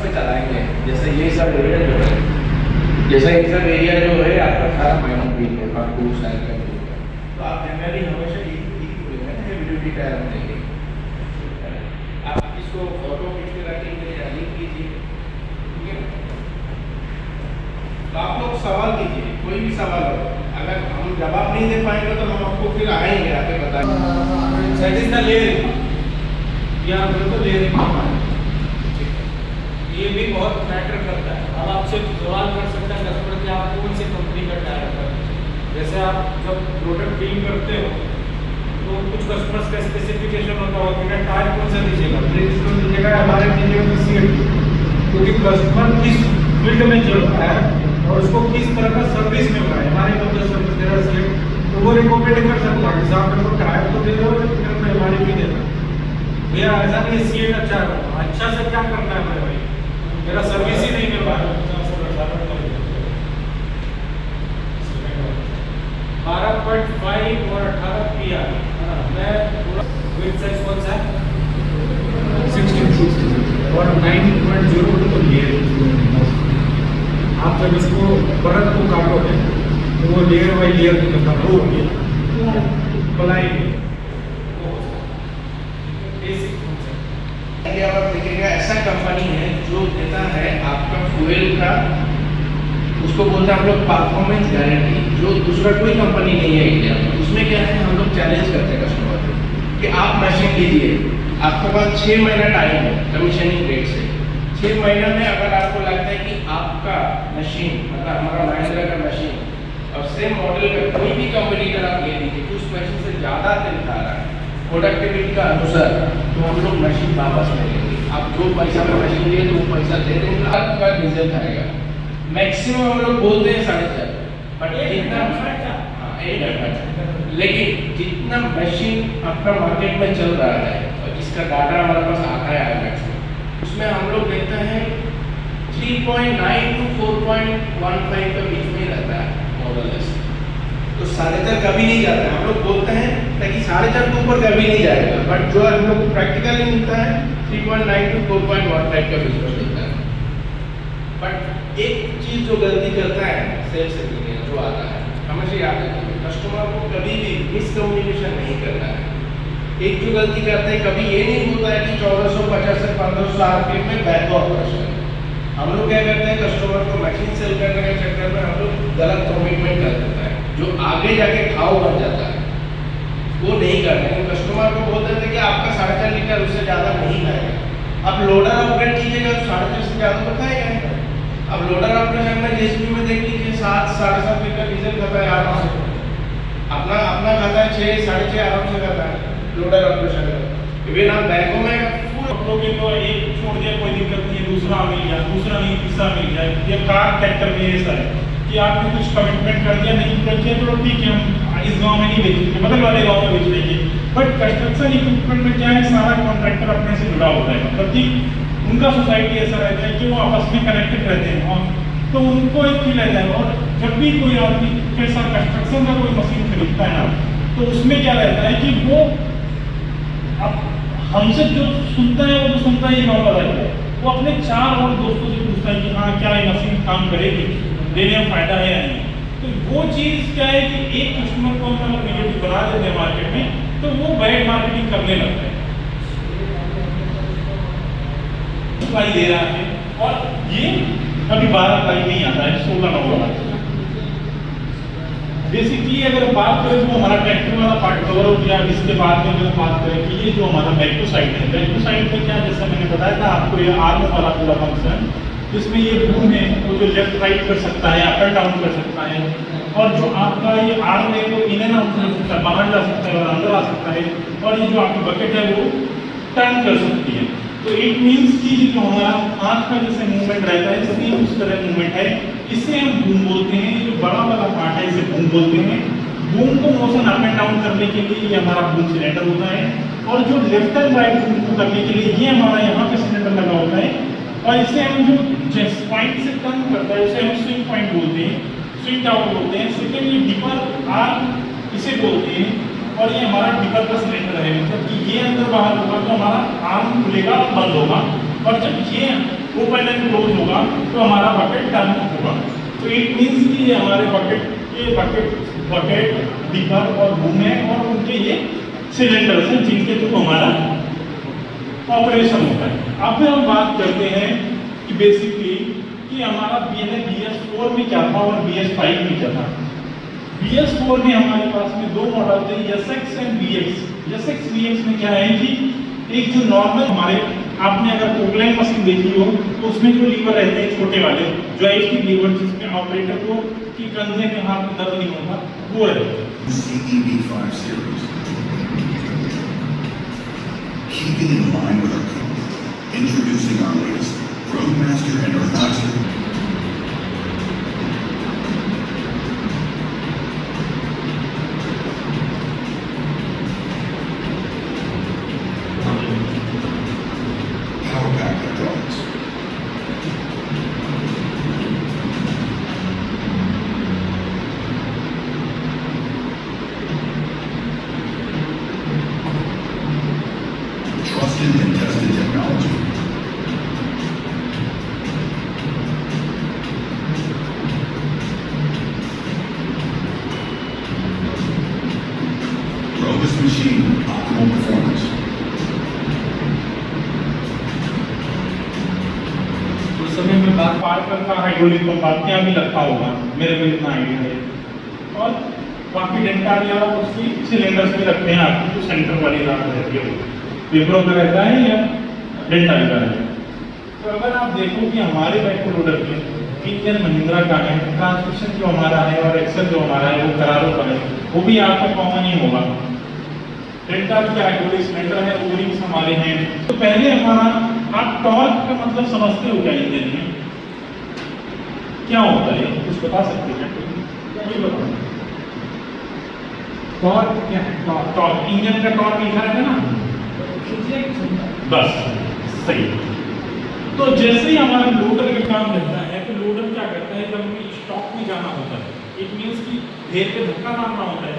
से चलाएंगे। जैसे ये सब एरिया जो है, जैसे ये सब एरिया जो है आपका सारा माइनर व्हील है, आपको साइड का व्हील है, तो आप जनरली हमेशा एक बोलेंगे ना, हेवी टायर लेंगे। आप इसको फोटो खींच के रखेंगे या लिख कीजिए, ठीक है। तो आप लोग सवाल कीजिए, कोई भी सवाल हो, अगर हम जवाब नहीं दे पाएंगे तो हम आपको फिर आएंगे आके बताएंगे। दैट इज द लेयरिंग, या बिल्कुल लेयरिंग ये भी बहुत मैटर करता है। अब आपसे सवाल कर सकता है कस्टमर कि आप कौन सी कंपनी का टायर कर, जैसे आप जब प्रोडक्ट डील करते हो तो कुछ कस्टमर्स का स्पेसिफिकेशन होता है कि टायर कौन सा दीजिएगा, ब्रिजस्टोन दीजिएगा, हमारे दीजिएगा तो सीएट, क्योंकि कस्टमर किस फील्ड में चल रहा है और उसको किस तरह का सर्विस मिल रहा है, हमारे को जो सर्विस दे रहा है सीएट, तो वो रिकमेंड कर सकता है कि आप मेरे को टायर तो दे दो लेकिन मैं हमारी भी देना भैया, ऐसा नहीं सीएट अच्छा है, अच्छा से क्या करना है मेरे भाई, मेरा सर्विस ही नहीं मिल रहा है। 12.5 और 18 PR मैं पूरा विड्थ साइज कौन सा है 16 और 9.0 तो लेयर। आप जब इसको परत को काटोगे तो वो लेयर बाई लेयर निकलता है, वो हो गया प्लाई बेसिक कॉन्सेप्ट। आप देखिएगा ऐसा कंपनी है जो देता है आपका फ्यूल का, उसको बोलते हैं हम लोग परफॉर्मेंस गारंटी, जो दूसरा कोई कंपनी नहीं है इंडिया में। उसमें क्या है, हम लोग चैलेंज करते हैं कस्टमर को कि आप मशीन लीजिए, आपके पास 6 महीना टाइम है कमीशनिंग डेट से। 6 महीना में अगर आपको लगता है कि आपका मशीन, मतलब हमारा महिंद्रा का मशीन और सेम मॉडल का कोई भी कंपनी का आप ले लीजिए, कुछ मशीन से ज़्यादा तेल खा रहा है प्रोडक्टिविटी का अनुसार, तो हम लोग मशीन वापस ले लेंगे। आप जो पैसा में मशीन लिए तो वो पैसा दे देंगे, आपका डीजल खाएगा। मैक्सिमम हम लोग बोलते हैं 4.5, बट जितना लेकिन जितना मशीन आपका मार्केट में चल रहा है और जिसका डाटा हमारे पास आता है आईमैक्स में, उसमें हम लोग देखते हैं 3.9 to 4.15 के बीच में ही रहता है मॉडल। तो 4.5 कभी नहीं जाता है, हम लोग बोलते हैं ताकि 4.5 के ऊपर कभी नहीं जाएगा, बट जो हम लोग प्रैक्टिकली मिलता है 3.9 to 4.15 के बीच में मिलता है। बट एक चीज़ जो गलती करता है सेल्स इंजीनियर जो आता है, हमेशा याद रखिए कस्टमर को कभी भी मिसकम्युनिकेशन नहीं करना है। एक जो गलती करते हैं, कभी ये नहीं होता है कि 1450 से 1500 आरपीएम में बैक ऑपरेशन। हम लोग क्या करते हैं, कस्टमर को मशीन सेल करने के चक्कर में हम लोग गलत कमिटमेंट कर देता है जो आगे जाके घाव बन जाता है, वो नहीं करना है। कस्टमर को बोल देते हैं कि आपका 4.5 लीटर उससे ज़्यादा नहीं खाएगा। अब लोडर अपग्रेड कीजिएगा तो 4.5 से ज़्यादा तो खाएगा। अब लोडर ऑपरेशन में जेसीबी में देख लीजिए 7 साढ़े 7 लीटर डीजल खाता है आराम से, अपना खाता है 6 साढ़े 6 आराम से खाता है लोडर ऑपरेशन में। इवन आप बैंकों में लोगे तो एक छोड़ दिया कोई दिक्कत नहीं है, दूसरा मिल गया, दूसरा नहीं तीसरा मिल गया। ये कार ट्रैक्टर में ऐसा है कि आपने कुछ कमिटमेंट कर दिया, नहीं पूरा किया तो ठीक है, हम इस गांव में नहीं बेचेंगे, बगल वाले गांव में बेच लेंगे। बट कंस्ट्रक्शन इक्विपमेंट में क्या है, सारा कॉन्ट्रैक्टर अपने से जुड़ा होता है, मतलब कि उनका सोसाइटी ऐसा रहता है कि वो आपस में कनेक्टेड रहते हैं, तो उनको एक फील रहता है। और जब भी कोई आदमी कैसा कंस्ट्रक्शन का कोई मशीन खरीदता है ना, तो उसमें क्या रहता है कि वो अब हमसे जो सुनता है, वो जो सुनता है ये गाँव का रहता है, वो अपने 4 और दोस्तों से पूछता है कि हाँ क्या ये मशीन काम करेगी, देने में फायदा है या नहीं। तो वो चीज़ क्या है कि एक कस्टमर को हम अगर निगेटिव बना देते हैं मार्केट में, तो वो बैड मार्केटिंग करने लगता है, भाई दे रहा है। और ये अभी 12 प्राइस नहीं आता है, 16 नंबर आता है। बेसिकली अगर बात करें तो हमारा ट्रैक्टर वाला पार्ट कवर हो गया। इसके बाद में अगर बात करें कि ये जो हमारा बैक टू साइड है, बैक टू साइड में क्या, जैसा मैंने बताया था आपको, ये आर्म वाला पूरा फंक्शन, जिसमें ये बूम है वो जो लेफ्ट राइट कर सकता है, अप एंड डाउन कर सकता है। और जो आपका ये आर्म है वो इन एंड आउट कर सकता है, बाहर जा सकता है और अंदर आ सकता है। और ये जो आपकी बकेट है वो टर्न कर सकती है। तो इट मीन्स कि जो हमारा हाथ का जैसे मूवमेंट रहता है, सेम उस तरह मूवमेंट है। इसे हम बूम बोलते हैं। जो बड़ा वाला पार्ट है इसे बूम बोलते हैं। बूम को मोशन अप एंड डाउन करने के लिए ये हमारा बूम सिलेंडर होता है, और जो लेफ्ट एंड राइट बूम को करने के लिए ये हमारा यहाँ पे सिलेंडर लगा होता है। और इसे हम जो पॉइंट से टर्न करता है उसे हम स्विंग पॉइंट बोलते हैं, स्विंग आउट बोलते हैं। सेकेंड ये डिपर आर्म इसे बोलते हैं। और ये हमारा डिपर का सिलेंडर है, मतलब कि ये अंदर बाहर होगा तो हमारा आर्म खुलेगा और बंद होगा। और जब ये ओपन एंड क्लोज होगा तो हमारा बकेट टर्न होगा। तो इट मीन्स कि ये हमारे बकेट डिपर और बूम है और उनके ये सिलेंडर्स हैं जिनके थ्रू हमारा ऑपरेशन होता है। अब हम बात करते हैं कि बेसिकली कि हमारा BS4 में क्या था और BS5 में क्या था। BS4 में हमारे पास में दो मॉडल थे, SX and VX। SX VX में क्या है कि एक जो नॉर्मल हमारे आपने अगर पोकलाइन मशीन देखी हो तो उसमें जो लीवर रहते हैं छोटे वाले जॉयस्टिक लीवर जिसमें ऑपरेटर को कि कंधे में हाथ में दर्द नहीं होता वो रहते हैं। CEV5 series. Keeping in line with our code, introducing our latest Roadmaster and Earthmaster. Power pack hydraulics. Trusted and tested technology. Robust machine with optimal performance. उस समय में बात पार्कर का हाइड्रोलिक पंप आपके यहाँ भी लगता होगा, मेरे को इतना आइडिया है। और बाकी डेंटाल या उसकी सिलेंडर्स भी रखते हैं आपकी जो सेंटर वाली राड रहती है विप्रो का रहता है या डेंटाल का है। तो अगर आप देखो कि हमारे बैक लोडर में इंजन महिंद्रा का है, ट्रांसमिशन जो हमारा है और एक्सल जो हमारा है वो करारो का है, वो भी आपका कॉमन ही होगा। डेंटाल के हाइड्रोलिक सिलेंडर है, ओरिंग्स हमारे हैं। तो पहले हमारा आप टॉर्क का मतलब समझते हो क्या इंजन में क्या होता है, कुछ बता सकते हैं क्या? ये बताओ टॉर्क क्या है? टॉर्क इंजन का टॉर्क लिखा रहता है ना, बस सही। तो जैसे ही हमारा लोडर का काम करता है तो लोडर क्या करता है, जब हमें स्टॉक में जाना होता है, इट मीन्स कि ढेर पे धक्का मारना होता है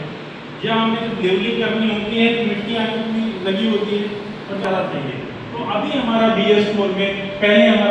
या हमें लेवलिंग करनी होती है तो मिट्टी आने लगी होती है और ज़्यादा चाहिए। तो अभी हमारा BS4 में पहले हमारा